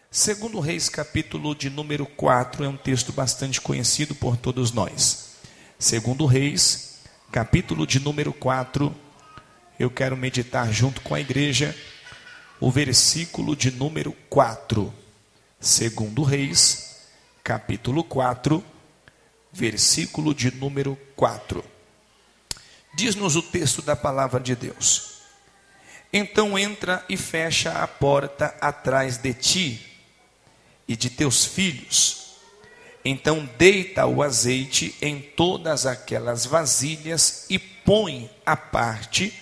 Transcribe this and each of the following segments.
Segundo Reis, capítulo de número 4, é um texto bastante conhecido por todos nós. Segundo Reis, capítulo de número 4, eu quero meditar junto com a igreja o versículo de número 4. Segundo Reis, capítulo 4, versículo de número 4. Diz-nos o texto da palavra de Deus: então entra e fecha a porta atrás de ti e de teus filhos. Então deita o azeite em todas aquelas vasilhas e põe à parte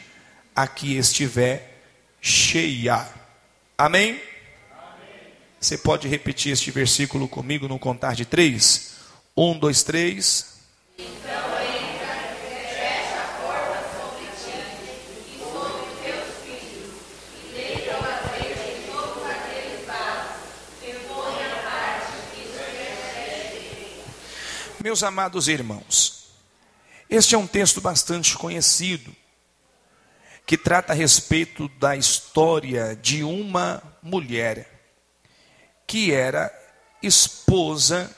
a que estiver cheia. Amém? Você pode repetir este versículo comigo no contar de 3? 1, 2, 3. Meus amados irmãos, este é um texto bastante conhecido, que trata a respeito da história de uma mulher que era esposa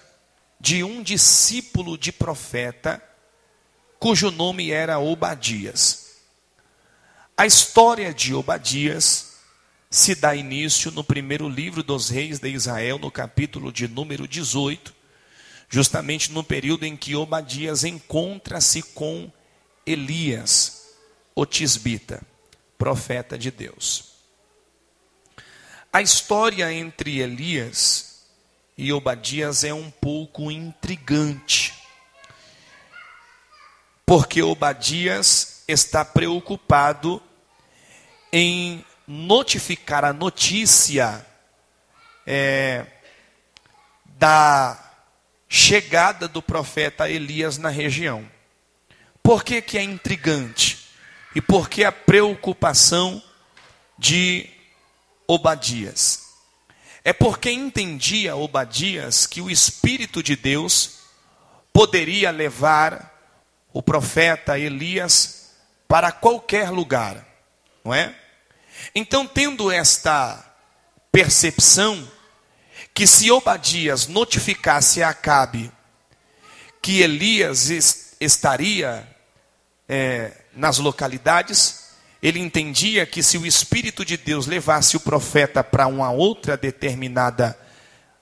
de um discípulo de profeta, cujo nome era Obadias. A história de Obadias se dá início no primeiro livro dos reis de Israel, no capítulo de número 18, justamente no período em que Obadias encontra-se com Elias, o tisbita, profeta de Deus. A história entre Elias e Obadias é um pouco intrigante, porque Obadias está preocupado em notificar a notícia da chegada do profeta Elias na região. Por que que é intrigante? E por que a preocupação de Obadias? É porque entendia Obadias que o Espírito de Deus poderia levar o profeta Elias para qualquer lugar, não é? Então, tendo esta percepção, que se Obadias notificasse a Acabe que Elias estaria nas localidades, ele entendia que se o Espírito de Deus levasse o profeta para uma outra determinada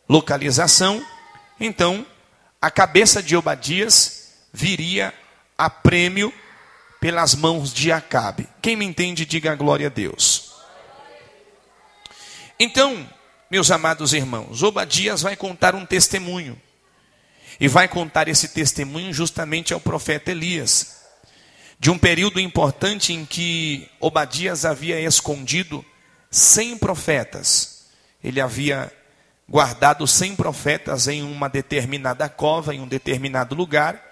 localização, então a cabeça de Obadias viria a prêmio pelas mãos de Acabe. Quem me entende, diga glória a Deus. Então, meus amados irmãos, Obadias vai contar um testemunho. E vai contar esse testemunho justamente ao profeta Elias, de um período importante em que Obadias havia escondido 100 profetas. Ele havia guardado 100 profetas em uma determinada cova, em um determinado lugar,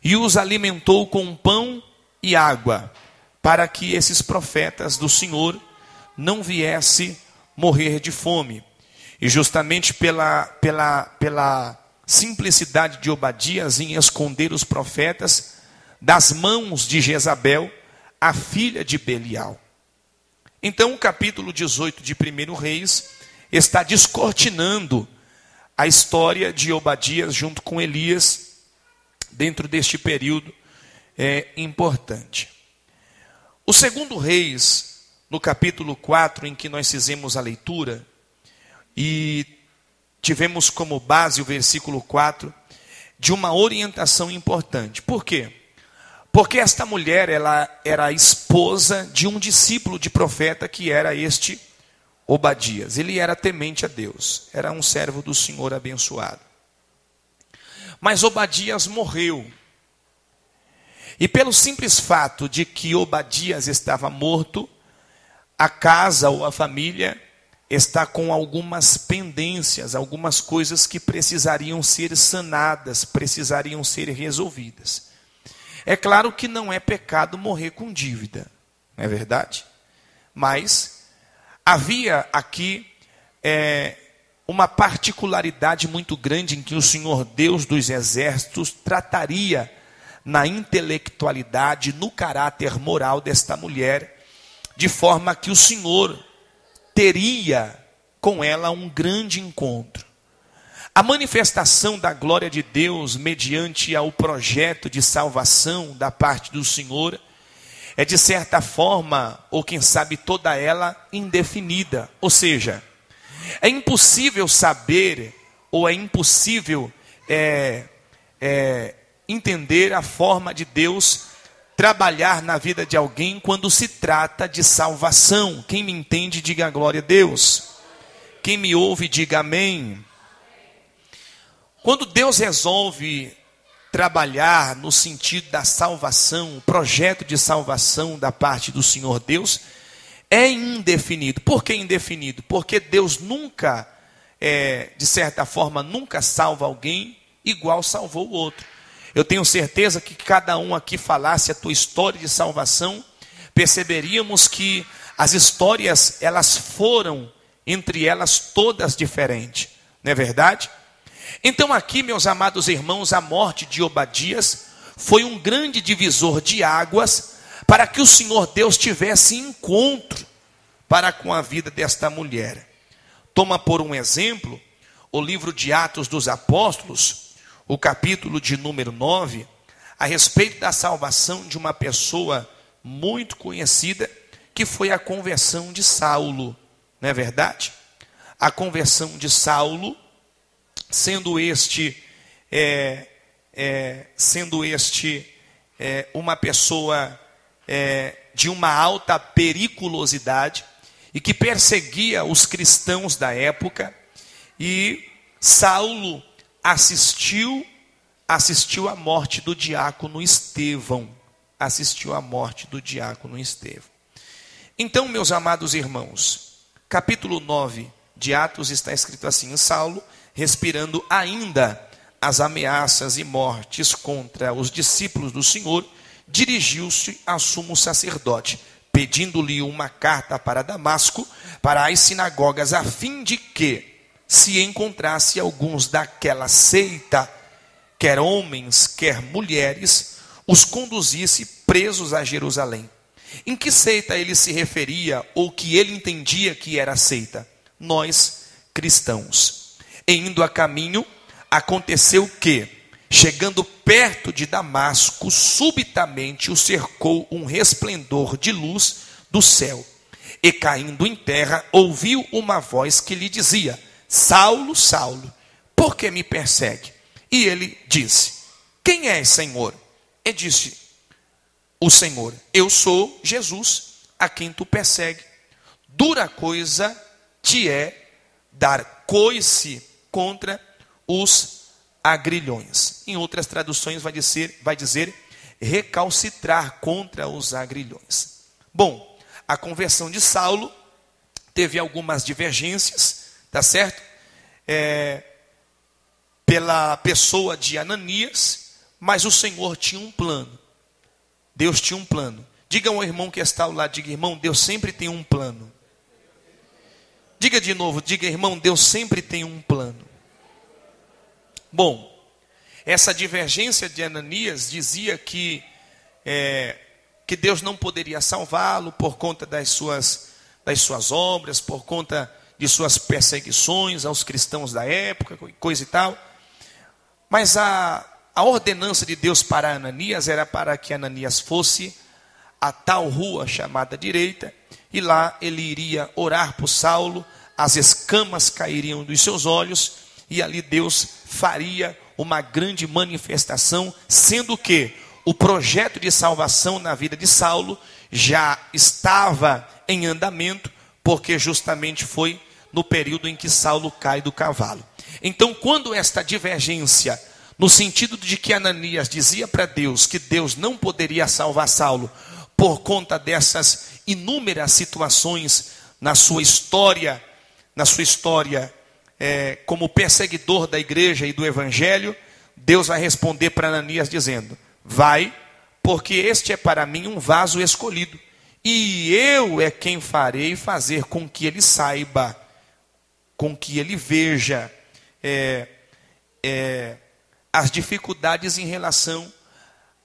e os alimentou com pão e água, para que esses profetas do Senhor não viessem morrer de fome. E justamente pela simplicidade de Obadias em esconder os profetas das mãos de Jezabel, a filha de Belial. Então o capítulo 18 de 1 Reis está descortinando a história de Obadias junto com Elias, dentro deste período importante. O segundo Reis, no capítulo 4, em que nós fizemos a leitura, e tivemos como base o versículo 4, de uma orientação importante. Por quê? Porque esta mulher, ela era esposa de um discípulo de profeta, que era este Obadias. Ele era temente a Deus, era um servo do Senhor abençoado. Mas Obadias morreu. E pelo simples fato de que Obadias estava morto, a casa ou a família está com algumas pendências, algumas coisas que precisariam ser sanadas, precisariam ser resolvidas. É claro que não é pecado morrer com dívida, não é verdade? Mas havia aqui uma particularidade muito grande em que o Senhor Deus dos exércitos trataria na intelectualidade, no caráter moral desta mulher, de forma que o Senhor teria com ela um grande encontro. A manifestação da glória de Deus mediante ao projeto de salvação da parte do Senhor é de certa forma, ou quem sabe toda ela, indefinida. Ou seja, é impossível saber, ou é impossível entender a forma de Deus trabalhar na vida de alguém quando se trata de salvação. Quem me entende, diga glória a Deus. Quem me ouve, diga amém. Quando Deus resolve trabalhar no sentido da salvação, o projeto de salvação da parte do Senhor Deus é indefinido. Por que indefinido? Porque Deus nunca, de certa forma, nunca salva alguém igual salvou o outro. Eu tenho certeza que cada um aqui falasse a tua história de salvação, perceberíamos que as histórias, elas foram, entre elas, todas diferentes. Não é verdade? Então aqui, meus amados irmãos, a morte de Obadias foi um grande divisor de águas para que o Senhor Deus tivesse encontro para com a vida desta mulher. Toma por um exemplo o livro de Atos dos Apóstolos, o capítulo de número 9, a respeito da salvação de uma pessoa muito conhecida, que foi a conversão de Saulo. Não é verdade? A conversão de Saulo, sendo este uma pessoa de uma alta periculosidade e que perseguia os cristãos da época, e Saulo assistiu à morte do diácono Estevão. Assistiu à morte do diácono Estevão. Então, meus amados irmãos, capítulo 9 de Atos está escrito assim: Saulo, respirando ainda as ameaças e mortes contra os discípulos do Senhor, dirigiu-se a sumo sacerdote, pedindo-lhe uma carta para Damasco, para as sinagogas, a fim de que, se encontrasse alguns daquela seita, quer homens, quer mulheres, os conduzisse presos a Jerusalém. Em que seita ele se referia, ou que ele entendia que era seita? Nós, cristãos. E indo a caminho, aconteceu que, chegando perto de Damasco, subitamente o cercou um resplendor de luz do céu. E caindo em terra, ouviu uma voz que lhe dizia: Saulo, Saulo, por que me persegue? E ele disse: quem és, Senhor? E disse o Senhor: eu sou Jesus, a quem tu persegue. Dura coisa te é dar coice contra os agrilhões. Em outras traduções vai dizer recalcitrar contra os agrilhões. Bom, a conversão de Saulo teve algumas divergências, tá certo? Pela pessoa de Ananias, mas o Senhor tinha um plano. Deus tinha um plano. Diga ao irmão que está ao lado, diga: irmão, Deus sempre tem um plano. Diga de novo, diga: irmão, Deus sempre tem um plano. Bom, essa divergência de Ananias dizia que Deus não poderia salvá-lo por conta das suas obras, por conta de suas perseguições aos cristãos da época, coisa e tal. Mas a ordenança de Deus para Ananias era para que Ananias fosse a tal rua chamada Direita, e lá ele iria orar por Saulo, as escamas cairiam dos seus olhos, e ali Deus faria uma grande manifestação, sendo que o projeto de salvação na vida de Saulo já estava em andamento, porque justamente foi no período em que Saulo cai do cavalo. Então, quando esta divergência, no sentido de que Ananias dizia para Deus que Deus não poderia salvar Saulo por conta dessas inúmeras situações na sua história como perseguidor da igreja e do evangelho, Deus vai responder para Ananias dizendo: vai, porque este é para mim um vaso escolhido, e eu é quem farei fazer com que ele saiba, com que ele veja as dificuldades em relação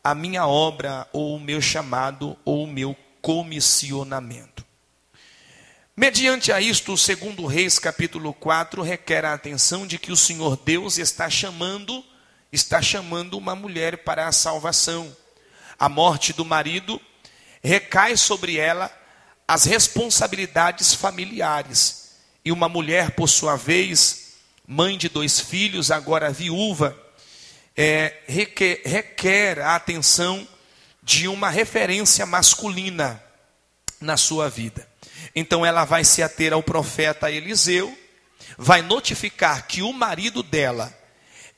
à minha obra, ou o meu chamado, ou o meu comissionamento. Mediante a isto, o 2 Reis, capítulo 4, requer a atenção de que o Senhor Deus está chamando uma mulher para a salvação. A morte do marido recai sobre ela as responsabilidades familiares. E uma mulher, por sua vez, mãe de 2 filhos, agora viúva, requer a atenção de uma referência masculina na sua vida. Então ela vai se ater ao profeta Eliseu, vai notificar que o marido dela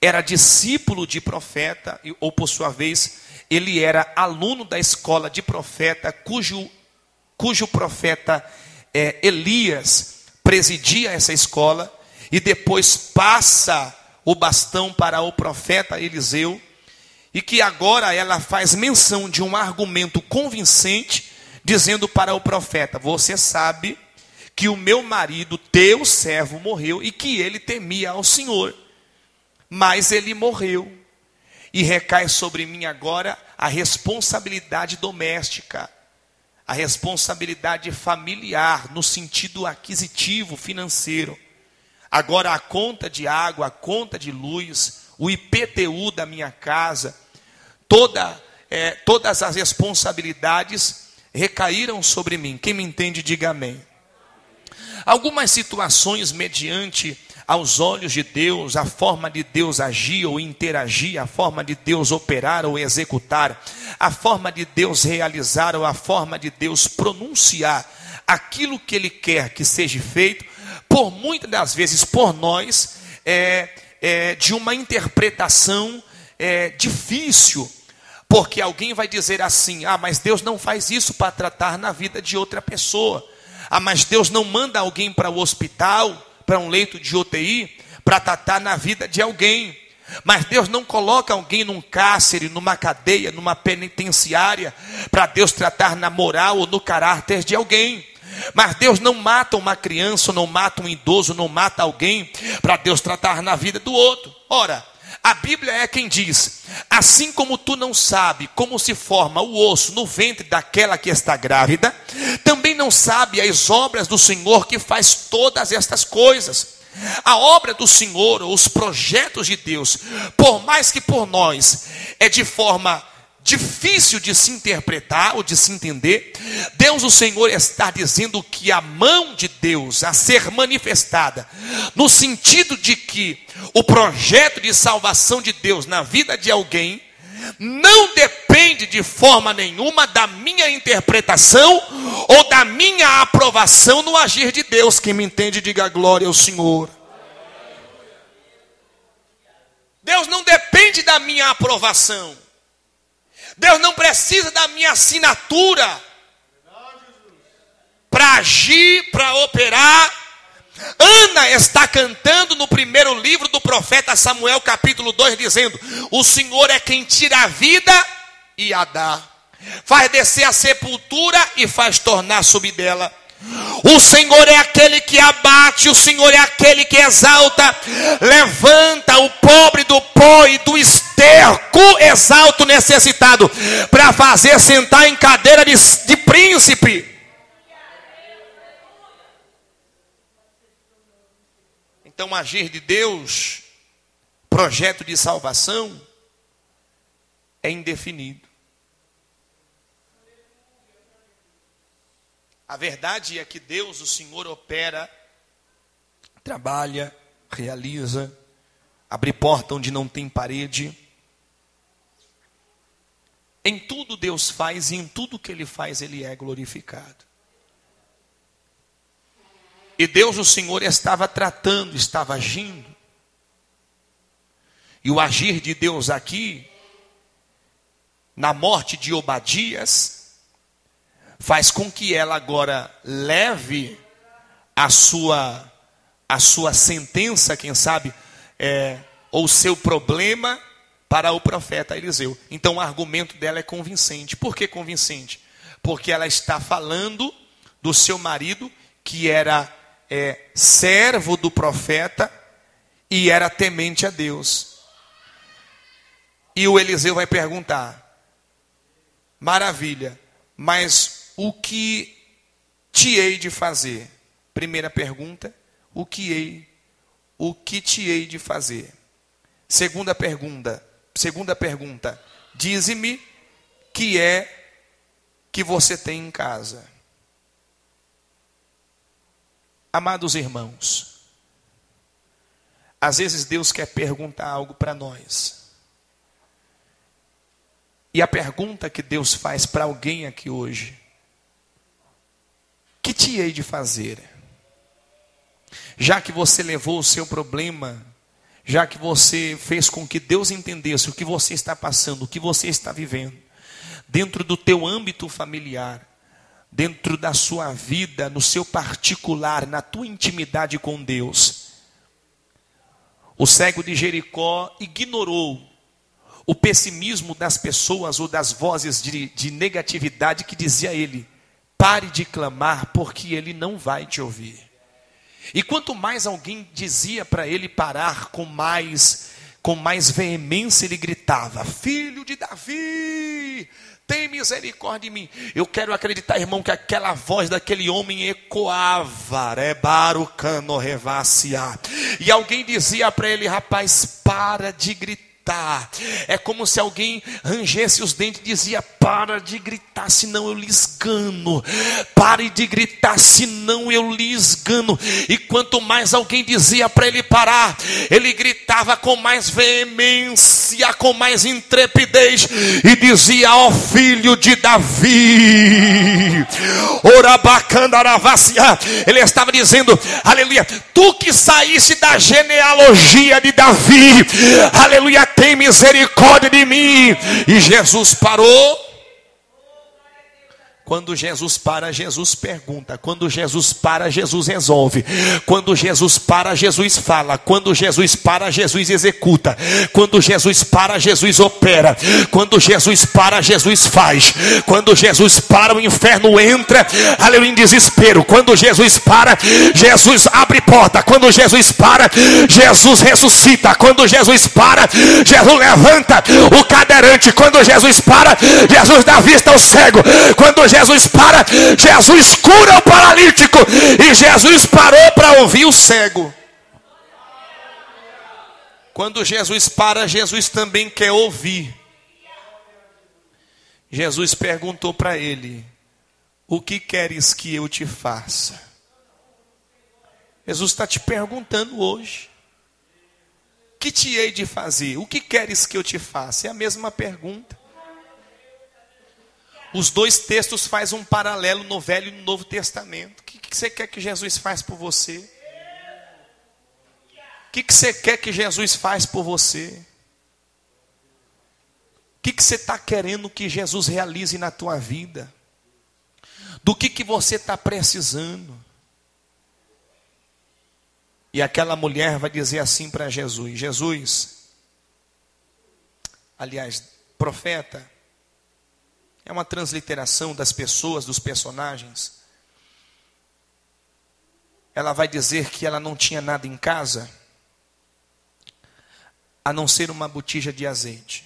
era discípulo de profeta, ou por sua vez, ele era aluno da escola de profeta, cujo profeta Elias presidia essa escola, e depois passa o bastão para o profeta Eliseu, e que agora ela faz menção de um argumento convincente, dizendo para o profeta: você sabe que o meu marido, teu servo, morreu, e que ele temia ao Senhor, mas ele morreu, e recai sobre mim agora a responsabilidade doméstica, a responsabilidade familiar, no sentido aquisitivo, financeiro. Agora a conta de água, a conta de luz, o IPTU da minha casa, todas as responsabilidades recaíram sobre mim. Quem me entende, diga amém. Algumas situações, mediante aos olhos de Deus, a forma de Deus agir ou interagir, a forma de Deus operar ou executar, a forma de Deus realizar ou a forma de Deus pronunciar aquilo que Ele quer que seja feito, por muitas das vezes por nós, de uma interpretação difícil, porque alguém vai dizer assim: mas Deus não faz isso para tratar na vida de outra pessoa. Mas Deus não manda alguém para o hospital, para um leito de UTI, para tratar na vida de alguém. Mas Deus não coloca alguém num cárcere, numa cadeia, numa penitenciária, para Deus tratar na moral ou no caráter de alguém. Mas Deus não mata uma criança, não mata um idoso, não mata alguém, para Deus tratar na vida do outro. Ora, a Bíblia é quem diz: assim como tu não sabe como se forma o osso no ventre daquela que está grávida, também não sabe as obras do Senhor que faz todas estas coisas. A obra do Senhor, ou os projetos de Deus, por mais que por nós é de forma difícil de se interpretar ou de se entender, Deus, o Senhor, está dizendo que a mão de Deus a ser manifestada, no sentido de que o projeto de salvação de Deus na vida de alguém não depende de forma nenhuma da minha interpretação ou da minha aprovação no agir de Deus. Quem me entende, diga glória ao Senhor. Deus não depende da minha aprovação. Deus não precisa da minha assinatura para agir, para operar. Ana está cantando no primeiro livro do profeta Samuel, capítulo 2, dizendo: o Senhor é quem tira a vida e a dá, faz descer a sepultura e faz tornar subir dela. O Senhor é aquele que abate, o Senhor é aquele que exalta, levanta o pobre do pó e do esterco, exalta o necessitado, para fazer sentar em cadeira de príncipe. Então, o agir de Deus, projeto de salvação, é indefinido. A verdade é que Deus, o Senhor, opera, trabalha, realiza, abre porta onde não tem parede. Em tudo Deus faz, e em tudo que Ele faz, Ele é glorificado. E Deus, o Senhor, estava tratando, estava agindo. E o agir de Deus aqui, na morte de Obadias, faz com que ela agora leve a sua sentença, quem sabe, ou o seu problema para o profeta Eliseu. Então o argumento dela é convincente. Por que convincente? Porque ela está falando do seu marido, que era servo do profeta e era temente a Deus. E o Eliseu vai perguntar: maravilha, mas o que te hei de fazer? Primeira pergunta: o que te hei de fazer? Segunda pergunta: dize-me que é que você tem em casa. Amados irmãos, às vezes Deus quer perguntar algo para nós. E a pergunta que Deus faz para alguém aqui hoje: que te hei de fazer? Já que você levou o seu problema, já que você fez com que Deus entendesse o que você está passando, o que você está vivendo, dentro do teu âmbito familiar, dentro da sua vida, no seu particular, na tua intimidade com Deus. O cego de Jericó ignorou o pessimismo das pessoas ou das vozes de negatividade que dizia a ele: pare de clamar, porque ele não vai te ouvir. E quanto mais alguém dizia para ele parar, com mais veemência ele gritava: filho de Davi, tem misericórdia de mim. Eu quero acreditar, irmão, que aquela voz daquele homem ecoava. E alguém dizia para ele: rapaz, para de gritar. É como se alguém rangesse os dentes e dizia: para de gritar, senão eu lhe esgano. Pare de gritar, senão eu lhe esgano. E quanto mais alguém dizia para ele parar, ele gritava com mais veemência, com mais intrepidez, e dizia: ó filho de Davi, ele estava dizendo: aleluia, tu que saíste da genealogia de Davi, aleluia, tem misericórdia de mim. E Jesus parou. Quando Jesus para, Jesus pergunta. Quando Jesus para, Jesus resolve. Quando Jesus para, Jesus fala. Quando Jesus para, Jesus executa. Quando Jesus para, Jesus opera. Quando Jesus para, Jesus faz. Quando Jesus para, o inferno entra, aleluia, em desespero. Quando Jesus para, Jesus abre porta. Quando Jesus para, Jesus ressuscita. Quando Jesus para, Jesus levanta o cadeirante. Quando Jesus para, Jesus dá vista ao cego. Quando Jesus para, Jesus cura o paralítico. E Jesus parou para ouvir o cego. Quando Jesus para, Jesus também quer ouvir. Jesus perguntou para ele: o que queres que eu te faça? Jesus está te perguntando hoje: o que te hei de fazer? O que queres que eu te faça? É a mesma pergunta. Os dois textos fazem um paralelo no Velho e no Novo Testamento. O que você quer que Jesus faz por você? O que você quer que Jesus faz por você? O que você está querendo que Jesus realize na tua vida? Do que você está precisando? E aquela mulher vai dizer assim para Jesus: Jesus, aliás, profeta, é uma transliteração das pessoas, dos personagens. Ela vai dizer que ela não tinha nada em casa, a não ser uma botija de azeite.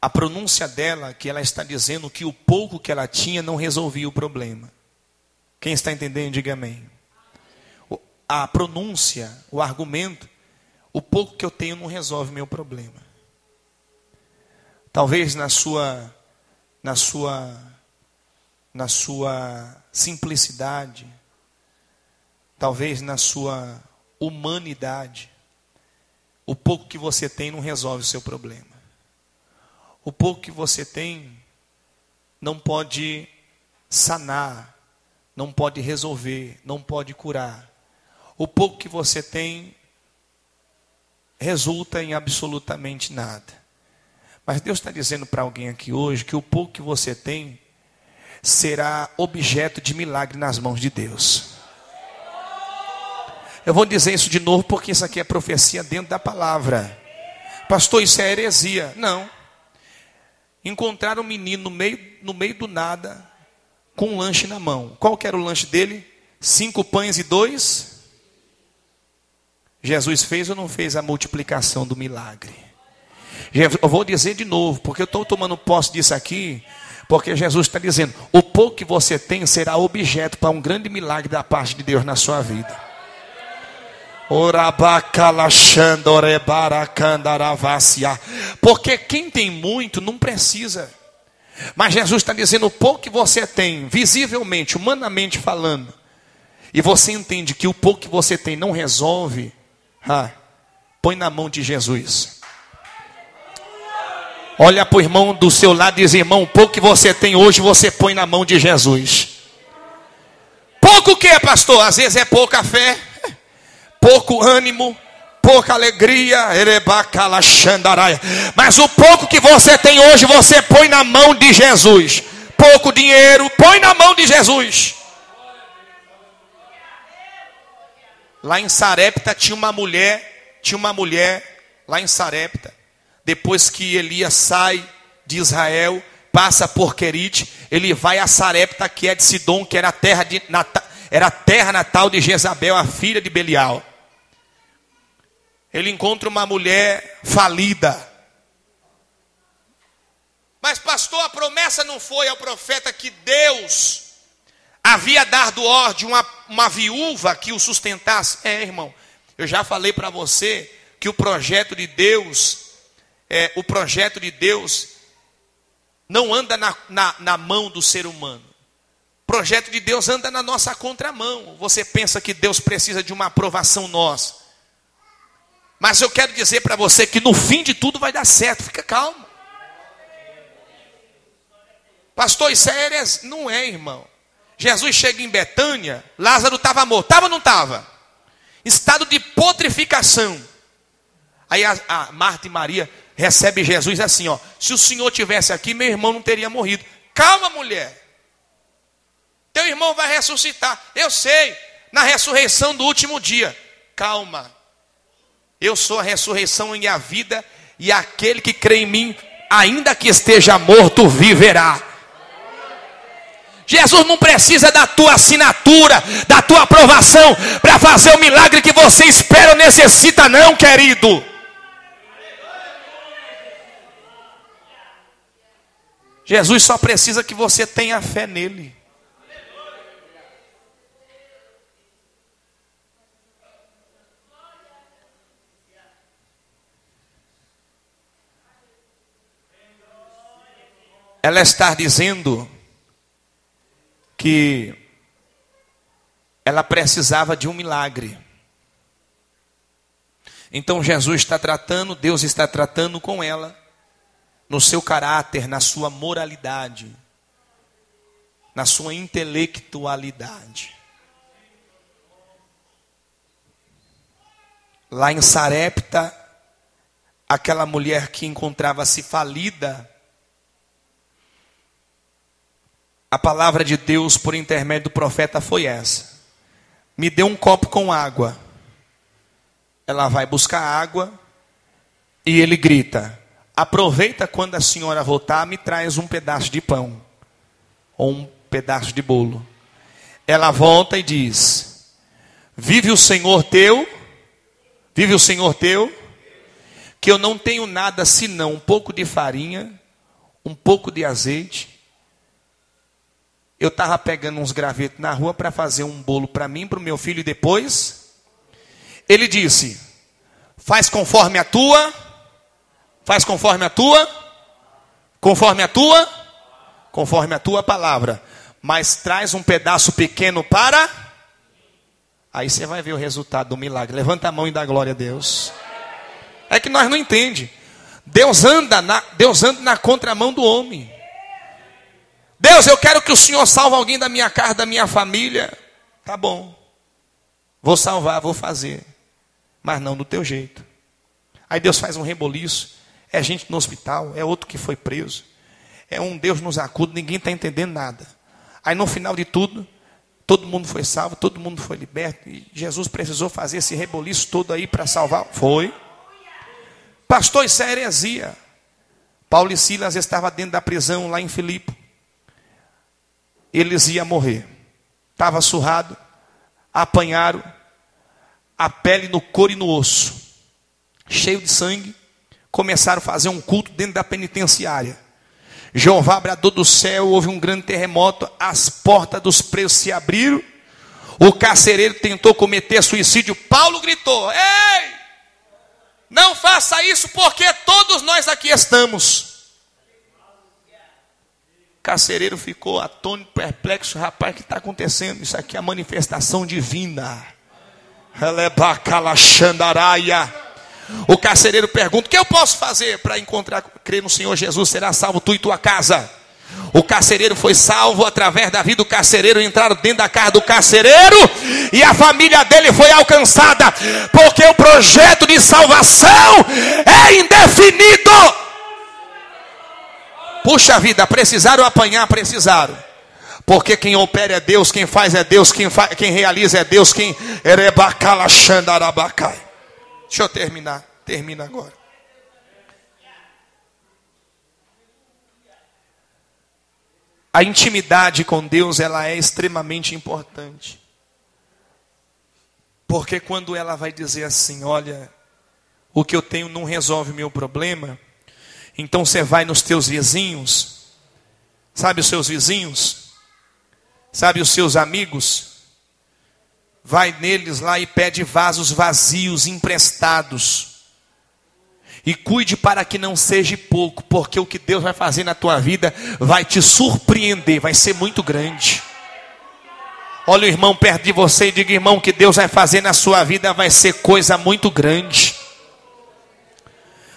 A pronúncia dela, que ela está dizendo que o pouco que ela tinha não resolvia o problema. Quem está entendendo, diga amém. A pronúncia, o argumento: o pouco que eu tenho não resolve meu problema. Talvez na sua simplicidade, talvez na sua humanidade, o pouco que você tem não resolve o seu problema. O pouco que você tem não pode sanar, não pode resolver, não pode curar. O pouco que você tem resulta em absolutamente nada. Mas Deus está dizendo para alguém aqui hoje que o pouco que você tem será objeto de milagre nas mãos de Deus. Eu vou dizer isso de novo porque isso aqui é profecia dentro da palavra. Pastor, isso é heresia. Não. Encontraram um menino no meio do nada com um lanche na mão. Qual que era o lanche dele? 5 pães e 2. Jesus fez ou não fez a multiplicação do milagre? Eu vou dizer de novo, porque eu estou tomando posse disso aqui, Porque Jesus está dizendo, o pouco que você tem será objeto para um grande milagre da parte de Deus na sua vida. Porque quem tem muito não precisa. Mas Jesus está dizendo, o pouco que você tem, visivelmente, humanamente falando, e você entende que o pouco que você tem não resolve, põe na mão de Jesus. Olha para o irmão do seu lado e diz, irmão, o pouco que você tem hoje, você põe na mão de Jesus. Pouco o que, pastor? Às vezes é pouca fé, pouco ânimo, pouca alegria, mas o pouco que você tem hoje, você põe na mão de Jesus. Pouco dinheiro, põe na mão de Jesus. Lá em Sarepta tinha uma mulher lá em Sarepta. Depois que Elias sai de Israel, passa por Querite, ele vai a Sarepta, que é de Sidom, que era a terra natal de Jezabel, a filha de Belial. Ele encontra uma mulher falida. Mas pastor, a promessa não foi ao profeta que Deus havia dado ordem uma viúva que o sustentasse? Irmão, eu já falei para você que o projeto de Deus não anda na mão do ser humano. O projeto de Deus anda na nossa contramão. Você pensa que Deus precisa de uma aprovação nossa. Mas eu quero dizer para você que no fim de tudo vai dar certo. Fica calmo. Pastor, isso é heresia? Não é, irmão. Jesus chega em Betânia, Lázaro estava morto. Estava ou não estava? Estado de putrificação. Aí a Marta e Maria recebe Jesus assim, se o Senhor tivesse aqui, meu irmão não teria morrido. Calma, mulher. Teu irmão vai ressuscitar. Eu sei, na ressurreição do último dia. Calma. Eu sou a ressurreição e a vida, e aquele que crê em mim, ainda que esteja morto, viverá. Jesus não precisa da tua assinatura, da tua aprovação, para fazer o milagre que você espera ou necessita, não, querido. Jesus só precisa que você tenha fé nele. Ela está dizendo que ela precisava de um milagre. Então Jesus está tratando, Deus está tratando com ela, no seu caráter, na sua moralidade, na sua intelectualidade. Lá em Sarepta, aquela mulher que encontrava-se falida, a palavra de Deus por intermédio do profeta foi essa: me dê um copo com água. Ela vai buscar água e ele grita: aproveita quando a senhora voltar, me traz um pedaço de pão ou um pedaço de bolo. Ela volta e diz: vive o Senhor teu, que eu não tenho nada senão um pouco de farinha, um pouco de azeite. Eu estava pegando uns gravetos na rua para fazer um bolo para mim, para o meu filho, e depois ele disse: faz conforme a tua palavra, mas traz um pedaço pequeno para... Aí você vai ver o resultado do milagre. Levanta a mão e dá glória a Deus. É que nós não entendemos. Deus anda na contramão do homem. Deus, eu quero que o Senhor salve alguém da minha casa, da minha família. Tá bom. Vou salvar, vou fazer. Mas não do teu jeito. Aí Deus faz um reboliço. É gente no hospital, é outro que foi preso. É um Deus nos acuda, ninguém está entendendo nada. Aí no final de tudo, todo mundo foi salvo, todo mundo foi liberto. E Jesus precisou fazer esse reboliço todo aí para salvar. Foi. Pastor, isso é heresia. Paulo e Silas estavam dentro da prisão lá em Filipe. Eles iam morrer. Estava surrado, apanharam a pele no couro e no osso, cheio de sangue. Começaram a fazer um culto dentro da penitenciária. Jeová bradou do céu, houve um grande terremoto, as portas dos presos se abriram, o carcereiro tentou cometer suicídio, Paulo gritou: ei, não faça isso, porque todos nós aqui estamos. O carcereiro ficou atônito, perplexo: rapaz, o que está acontecendo? Isso aqui é a manifestação divina. O carcereiro pergunta: o que eu posso fazer para crer no Senhor Jesus? Será salvo tu e tua casa. O carcereiro foi salvo através da vida do carcereiro. Entraram dentro da casa do carcereiro e a família dele foi alcançada, porque o projeto de salvação é indefinido. Puxa vida, precisaram apanhar, precisaram. Porque quem opera é Deus, quem faz é Deus, quem realiza é Deus, quem... Deixa eu terminar. Termina agora. A intimidade com Deus, ela é extremamente importante. Porque quando ela vai dizer assim: olha, o que eu tenho não resolve o meu problema, então você vai nos teus vizinhos, sabe os seus vizinhos, sabe os seus amigos, vai neles lá e pede vasos vazios emprestados. E cuide para que não seja pouco, porque o que Deus vai fazer na tua vida vai te surpreender, vai ser muito grande. Olha o irmão perto de você e diga: irmão, o que Deus vai fazer na sua vida vai ser coisa muito grande.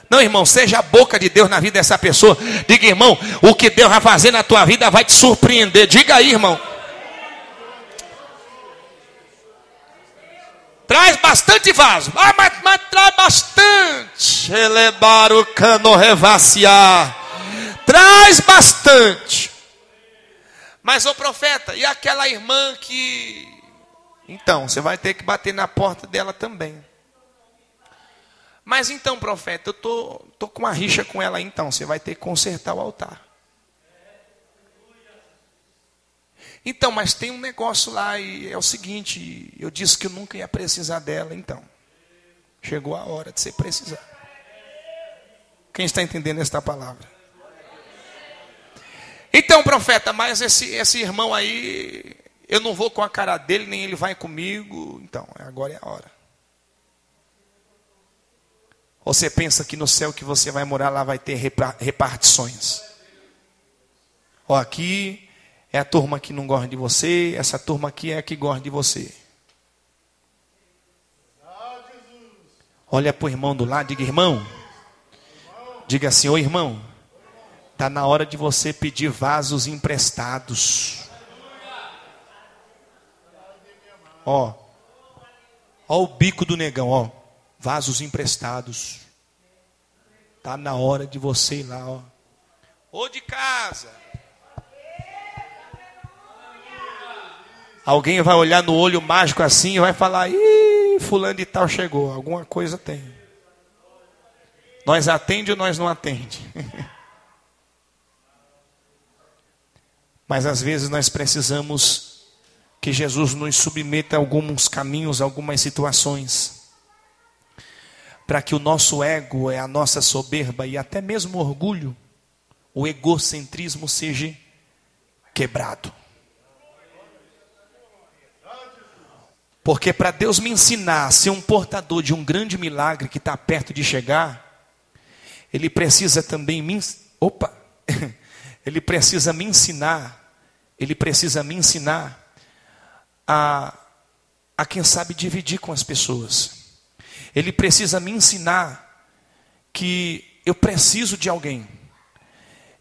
Não, irmão, seja a boca de Deus na vida dessa pessoa. Diga: irmão, o que Deus vai fazer na tua vida vai te surpreender. Diga aí, irmão. Traz bastante vaso. Mas traz bastante. Elevar o cano revaciar. Traz bastante. Mas, ô profeta, e aquela irmã que... Então, você vai ter que bater na porta dela também. Mas então, profeta, eu tô com uma rixa com ela, então você vai ter que consertar o altar. Então, mas tem um negócio lá e é o seguinte: eu disse que eu nunca ia precisar dela, então chegou a hora de você precisar. Quem está entendendo esta palavra? Então, profeta, mas esse irmão aí, eu não vou com a cara dele, nem ele vai comigo. Então, agora é a hora. Você pensa que no céu que você vai morar lá vai ter repartições? Ó, aqui é a turma que não gosta de você, essa turma aqui é a que gosta de você. Olha para o irmão do lado, diga: irmão, diga assim: ô irmão, está na hora de você pedir vasos emprestados. Ó o bico do negão, ó, vasos emprestados. Está na hora de você ir lá, ó. Ou de casa. Alguém vai olhar no olho mágico assim e vai falar: ih, fulano de tal chegou, alguma coisa tem. Nós atende ou nós não atende? Mas às vezes nós precisamos que Jesus nos submeta a alguns caminhos, algumas situações, para que o nosso ego, a nossa soberba e até mesmo o orgulho, o egocentrismo seja quebrado. Porque para Deus me ensinar a ser um portador de um grande milagre que está perto de chegar, Ele precisa também Ele precisa me ensinar a quem sabe dividir com as pessoas. Ele precisa me ensinar que eu preciso de alguém.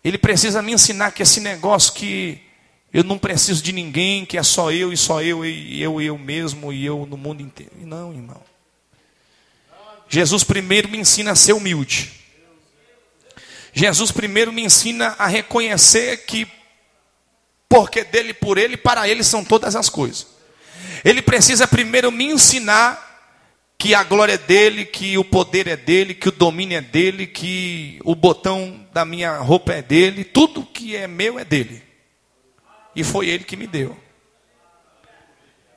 Ele precisa me ensinar que esse negócio que eu não preciso de ninguém, que é só eu e eu mesmo e eu no mundo inteiro. Não, irmão. Jesus primeiro me ensina a ser humilde. Jesus primeiro me ensina a reconhecer que porque dele, por ele, para ele são todas as coisas. Ele precisa primeiro me ensinar que a glória é dele, que o poder é dele, que o domínio é dele, que o botão da minha roupa é dele, tudo que é meu é dele. E foi ele que me deu.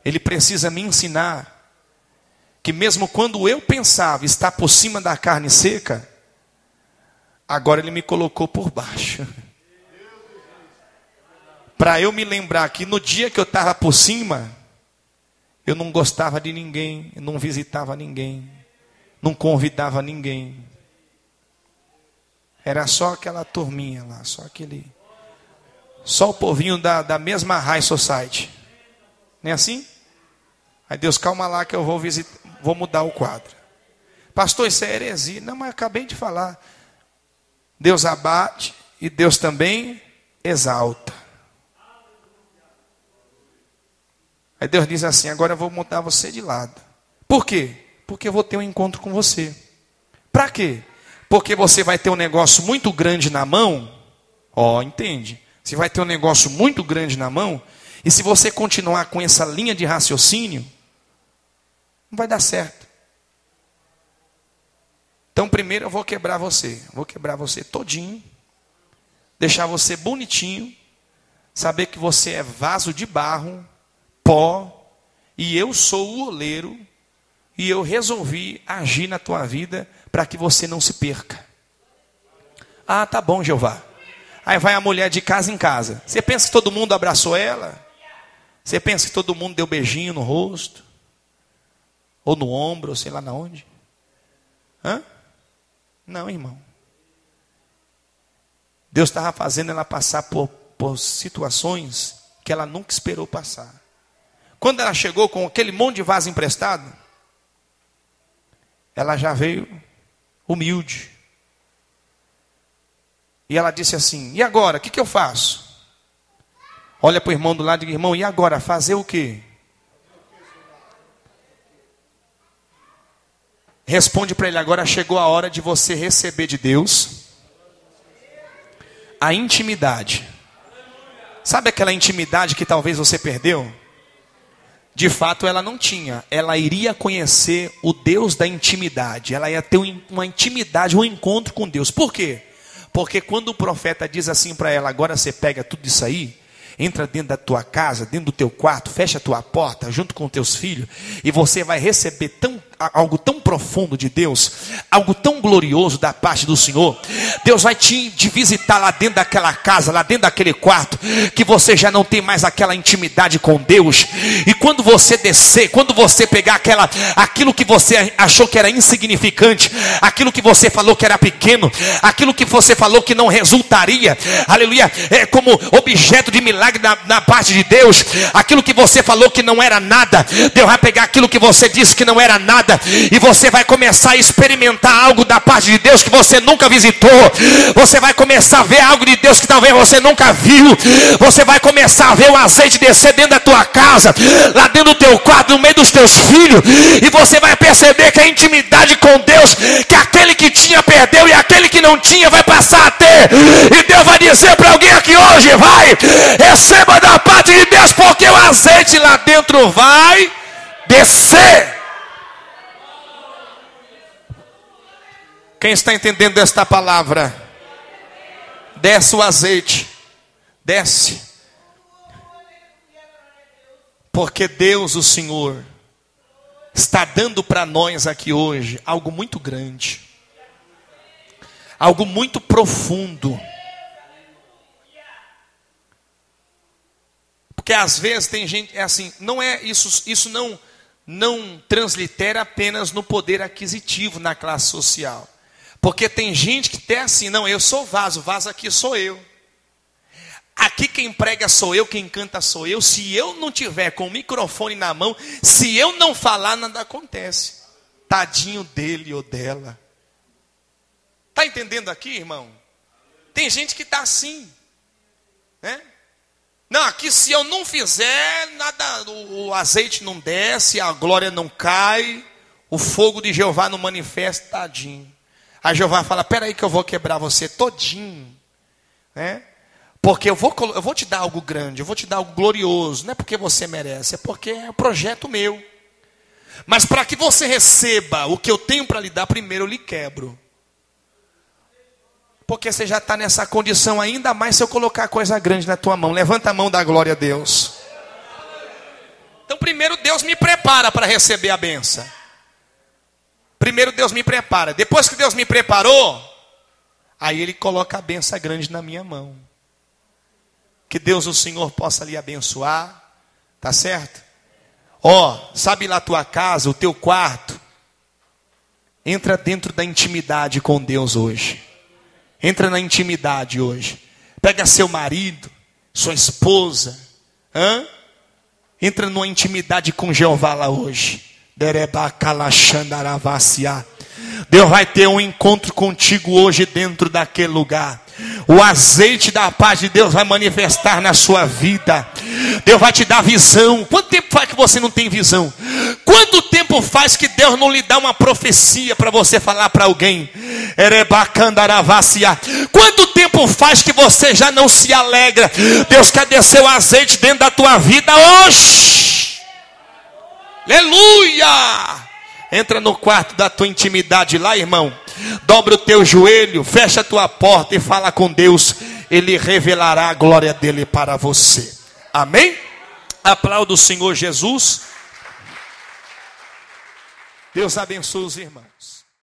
Ele precisa me ensinar que mesmo quando eu pensava estar por cima da carne seca, agora ele me colocou por baixo. para eu me lembrar que no dia que eu estava por cima, eu não gostava de ninguém, não visitava ninguém, não convidava ninguém. Era só aquela turminha lá, só o povinho da mesma High Society. Não é assim? Aí Deus, calma lá que eu vou mudar o quadro. Pastor, isso é heresia. Não, mas eu acabei de falar. Deus abate e Deus também exalta. Aí Deus diz assim, agora eu vou mudar você de lado. Por quê? Porque eu vou ter um encontro com você. Para quê? Porque você vai ter um negócio muito grande na mão. Entende? Você vai ter um negócio muito grande na mão. E se você continuar com essa linha de raciocínio, não vai dar certo. Então primeiro eu vou quebrar você. Vou quebrar você todinho. Deixar você bonitinho. Saber que você é vaso de barro, pó. E eu sou o oleiro. E eu resolvi agir na tua vida para que você não se perca. Ah, tá bom, Jeová. Aí vai a mulher de casa em casa. Você pensa que todo mundo abraçou ela? Você pensa que todo mundo deu beijinho no rosto? Ou no ombro, ou sei lá na onde? Hã? Não, irmão. Deus estava fazendo ela passar por situações que ela nunca esperou passar. Quando ela chegou com aquele monte de vaso emprestado, ela já veio humilde. E ela disse assim, e agora, o que eu faço? Olha para o irmão do lado e diz, irmão, e agora, fazer o quê? Responde para ele, agora chegou a hora de você receber de Deus a intimidade. Sabe aquela intimidade que talvez você perdeu? De fato ela não tinha. Ela iria conhecer o Deus da intimidade. Ela ia ter uma intimidade, um encontro com Deus. Por quê? Porque quando o profeta diz assim para ela, agora você pega tudo isso aí, entra dentro da tua casa, dentro do teu quarto, fecha a tua porta, junto com teus filhos, e você vai receber algo tão profundo de Deus, algo tão glorioso da parte do Senhor. Deus vai te visitar lá dentro daquela casa, lá dentro daquele quarto, que você já não tem mais aquela intimidade com Deus. E quando você descer, quando você pegar aquilo que você achou que era insignificante, aquilo que você falou que era pequeno, aquilo que você falou que não resultaria, aleluia, como objeto de milagre na parte de Deus, aquilo que você falou que não era nada, Deus vai pegar aquilo que você disse que não era nada, e você vai começar a experimentar algo da parte de Deus que você nunca visitou. Você vai começar a ver algo de Deus que talvez você nunca viu. Você vai começar a ver o azeite descer dentro da tua casa, lá dentro do teu quarto, no meio dos teus filhos, e você vai perceber que a intimidade com Deus, que aquele que tinha perdeu e aquele que não tinha vai passar a ter. E Deus vai dizer para alguém aqui hoje, vai, receba da parte de Deus, porque o azeite lá dentro vai descer. Quem está entendendo esta palavra? Desce o azeite. Desce. Porque Deus, o Senhor, está dando para nós aqui hoje algo muito grande. Algo muito profundo. Porque às vezes tem gente, é assim, não é isso não translitera apenas no poder aquisitivo na classe social. Porque tem gente que tem assim, não, eu sou vaso aqui sou eu. Aqui quem prega sou eu, quem canta sou eu. Se eu não tiver com o microfone na mão, se eu não falar, nada acontece. Tadinho dele ou dela. Está entendendo aqui, irmão? Tem gente que está assim, né? Não, aqui se eu não fizer, nada, o azeite não desce, a glória não cai, o fogo de Jeová não manifesta, tadinho. Aí Jeová fala, peraí que eu vou quebrar você todinho, né? Porque eu vou te dar algo grande, eu vou te dar algo glorioso. Não é porque você merece, é porque é um projeto meu. Mas para que você receba o que eu tenho para lhe dar, primeiro eu lhe quebro. Porque você já está nessa condição, ainda mais se eu colocar coisa grande na tua mão. Levanta a mão da glória a Deus. Então primeiro Deus me prepara para receber a benção. Primeiro Deus me prepara. Depois que Deus me preparou, aí Ele coloca a benção grande na minha mão. Que Deus, o Senhor, possa lhe abençoar. Tá certo? Ó, sabe lá a tua casa, o teu quarto. Entra dentro da intimidade com Deus hoje. Entra na intimidade hoje. Pega seu marido, sua esposa. Entra numa intimidade com Jeová lá hoje. Deus vai ter um encontro contigo hoje dentro daquele lugar. O azeite da paz de Deus vai manifestar na sua vida. Deus vai te dar visão. Quanto tempo faz que você não tem visão? Quanto tempo faz que Deus não lhe dá uma profecia para você falar para alguém? Quanto tempo faz que você já não se alegra? Deus quer descer o azeite dentro da tua vida hoje. Aleluia! Entra no quarto da tua intimidade lá, irmão. Dobra o teu joelho, fecha a tua porta e fala com Deus. Ele revelará a glória dele para você. Amém? Aplauda o Senhor Jesus. Deus abençoe os irmãos.